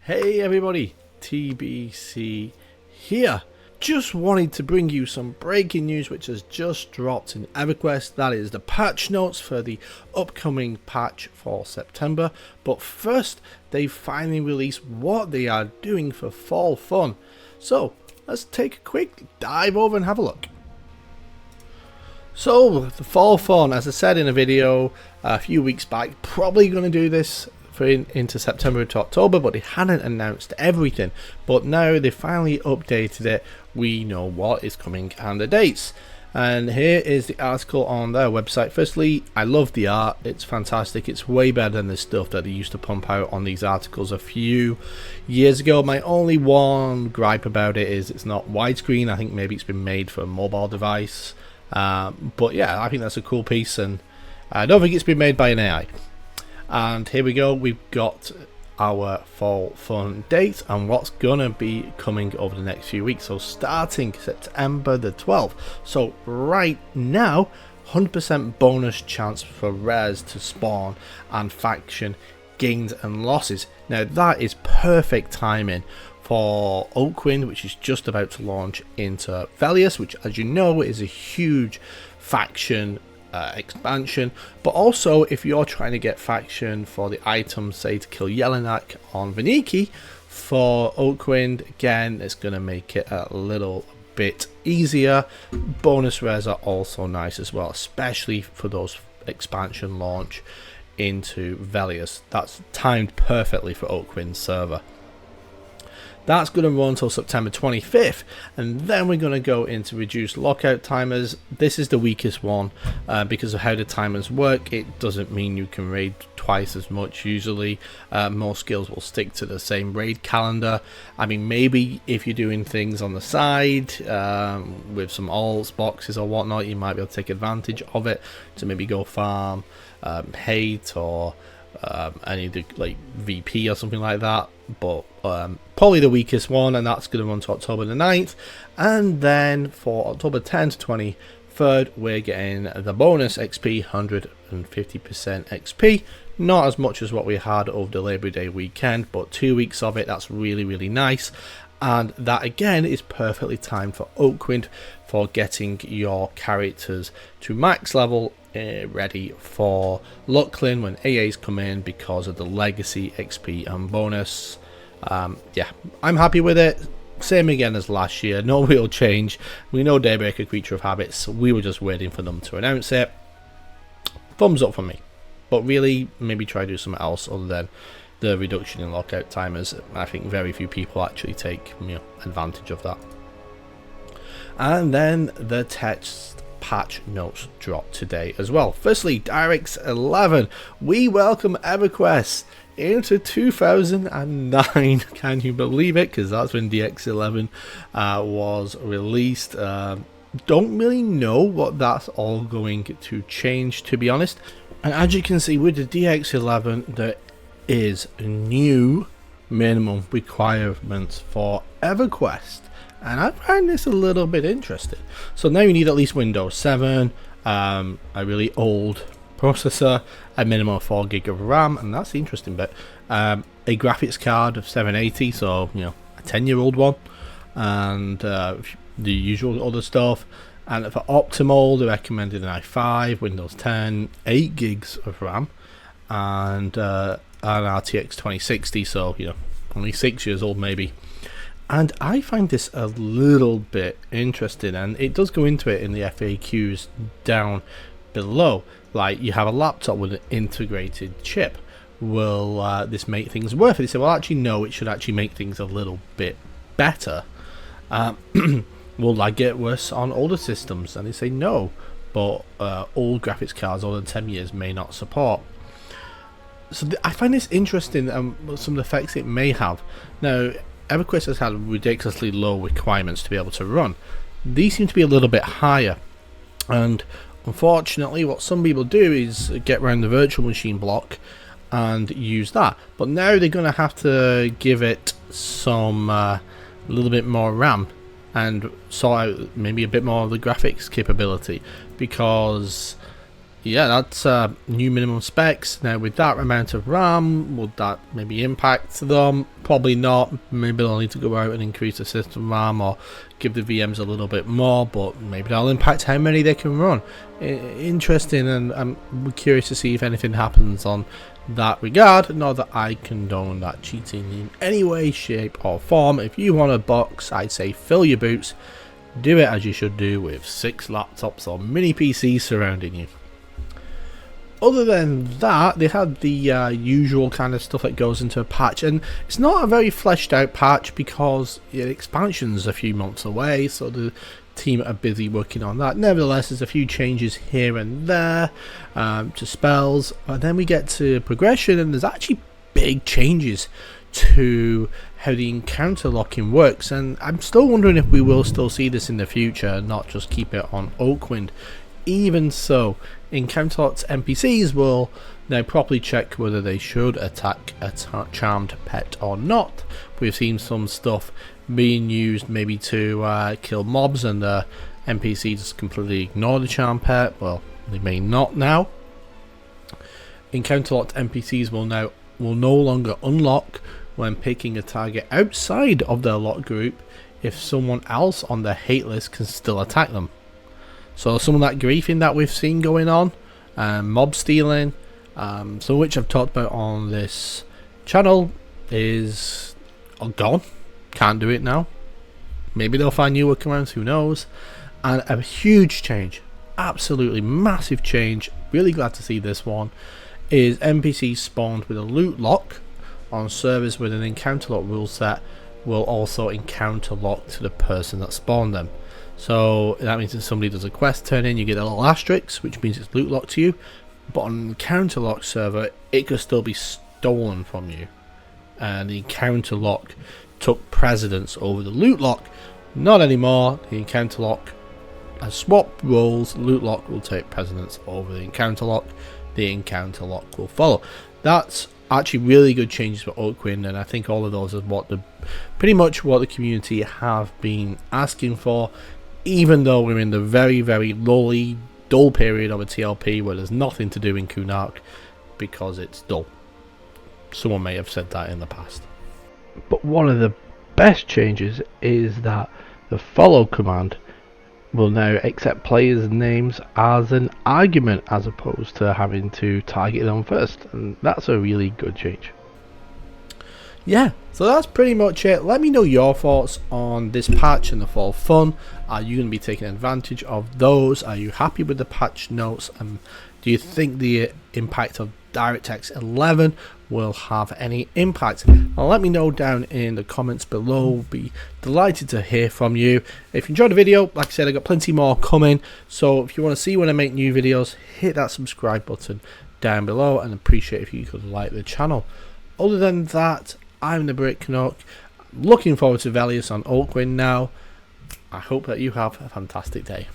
Hey everybody, TBC here. Just wanted to bring you some breaking news which has just dropped in EverQuest. That is the patch notes for the upcoming patch for September. But first, they finally released what they are doing for Fall Fun. So let's take a quick dive over and have a look. So the Fall Fun, as I said in a video a few weeks back, probably going to do this into September to October, but they hadn't announced everything. But now they finally updated it. We know what is coming and the dates. And here is the article on their website. Firstly, I love the art. It's fantastic. It's way better than the stuff that they used to pump out on these articles a few years ago. My only one gripe about it is it's not widescreen. I think maybe it's been made for a mobile device. But yeah, I think that's a cool piece, and I don't think it's been made by an AI. And here we go, we've got our Fall Fun date and what's gonna be coming over the next few weeks. So starting September the 12th. So right now, 100% bonus chance for rares to spawn and faction gains and losses. Now that is perfect timing for Oakwind, which is just about to launch into Velius, which, as you know, is a huge faction expansion. But also, if you're trying to get faction for the items, say to kill Jelinek on Veniki for Oakwind, again, it's going to make it a little bit easier. Bonus rares are also nice as well, especially for those expansion launch into Velius. That's timed perfectly for Oakwind's server. That's going to run until September 25th, and then we're going to go into reduced lockout timers. This is the weakest one because of how the timers work. It doesn't mean you can raid twice as much usually. Most skills will stick to the same raid calendar. I mean, maybe if you're doing things on the side with some alts boxes or whatnot, you might be able to take advantage of it to maybe go farm hate or any of the like VP or something like that. But probably the weakest one, and that's going to run to October the 9th. And then for October 10th to 23rd, we're getting the bonus XP, 150% XP. Not as much as what we had over the Labor Day weekend, but 2 weeks of it. That's really nice. And that again is perfectly timed for Oakwind for getting your characters to max level ready for Lucklin when AAs come in because of the legacy XP and bonus. Yeah, I'm happy with it. Same again as last year, no real change. We know Daybreaker, Creature of Habits. We were just waiting for them to announce it. Thumbs up for me. But really, maybe try to do something else other than the reduction in lockout timers. I think very few people actually take advantage of that. And then the text patch notes drop today as well. Firstly, DirectX 11. We welcome EverQuest into 2009. Can you believe it? Because that's when DX11 was released. Don't really know what that's all going to change, to be honest. And as you can see with the DX11, there is new minimum requirements for EverQuest. And I find this a little bit interesting. So now you need at least Windows 7, a really old processor, a minimum of 4 GB of RAM, and that's the interesting bit. A graphics card of 780, so a 10-year-old one, and the usual other stuff. And for optimal, they recommended an i5, Windows 10, 8 gigs of RAM, and an RTX 2060, so only 6 years old maybe. And I find this a little bit interesting, and it does go into it in the FAQs down below. Like, you have a laptop with an integrated chip. Will this make things worth it? They say, well, actually, no, it should actually make things a little bit better. Will that get worse on older systems? And they say no, but old graphics cards older than 10 years may not support. So I find this interesting, some of the effects it may have. Now, EverQuest has had ridiculously low requirements to be able to run. These seem to be a little bit higher, and unfortunately what some people do is get around the virtual machine block and use that. But now they're going to have to give it some a little bit more RAM and sort out maybe a bit more of the graphics capability, because yeah, that's new minimum specs. Now with that amount of RAM, would that maybe impact them? Probably not. Maybe they'll need to go out and increase the system RAM or give the VMs a little bit more, but maybe that'll impact how many they can run. Interesting, and I'm curious to see if anything happens on that regard. Not that I condone that cheating in any way, shape or form. If you want a box, I'd say fill your boots. Do it as you should do, with 6 laptops or mini PCs surrounding you. Other than that, they had the usual kind of stuff that goes into a patch, and it's not a very fleshed out patch because the expansion's a few months away, so the team are busy working on that. Nevertheless, there's a few changes here and there to spells, and then we get to progression, and there's actually big changes to how the encounter locking works, and I'm still wondering if we will still see this in the future and not just keep it on Oakwind. Even so, encounter locked NPCs will now properly check whether they should attack a charmed pet or not. We've seen some stuff being used maybe to kill mobs, and the NPC just completely ignore the charmed pet. Well, they may not now. Encounter locked NPCs will no longer unlock when picking a target outside of their lock group if someone else on their hate list can still attack them. So some of that griefing that we've seen going on, mob stealing, some of which I've talked about on this channel, is gone. Can't do it now. Maybe they'll find new workarounds, who knows. And a huge change, absolutely massive change, really glad to see this one, is NPCs spawned with a loot lock on servers with an encounter lock rule set will also encounter lock to the person that spawned them. So that means if somebody does a quest turn in, you get a little asterisk, which means it's loot locked to you. But on an encounter lock server, it could still be stolen from you, and the encounter lock took precedence over the loot lock. Not anymore. The encounter lock has swapped roles. Loot lock will take precedence over the encounter lock. The encounter lock will follow. That's actually really good changes for Oakwind, and I think all of those are pretty much what the community have been asking for. Even though we're in the very, very lowly, dull period of a TLP where there's nothing to do in Kunark because it's dull. Someone may have said that in the past. But one of the best changes is that the follow command will now accept players' names as an argument as opposed to having to target them first, and that's a really good change. Yeah, so that's pretty much it. Let me know your thoughts on this patch and the Fall Fun. Are you going to be taking advantage of those? Are you happy with the patch notes? And do you think the impact of DirectX 11 will have any impact? Now let me know down in the comments below. Be delighted to hear from you. If you enjoyed the video, like I said, I got plenty more coming. So if you want to see when I make new videos, hit that subscribe button down below, and appreciate if you could like the channel. Other than that, I'm the Brick Canuck. Looking forward to Velius on Oakwind now. I hope that you have a fantastic day.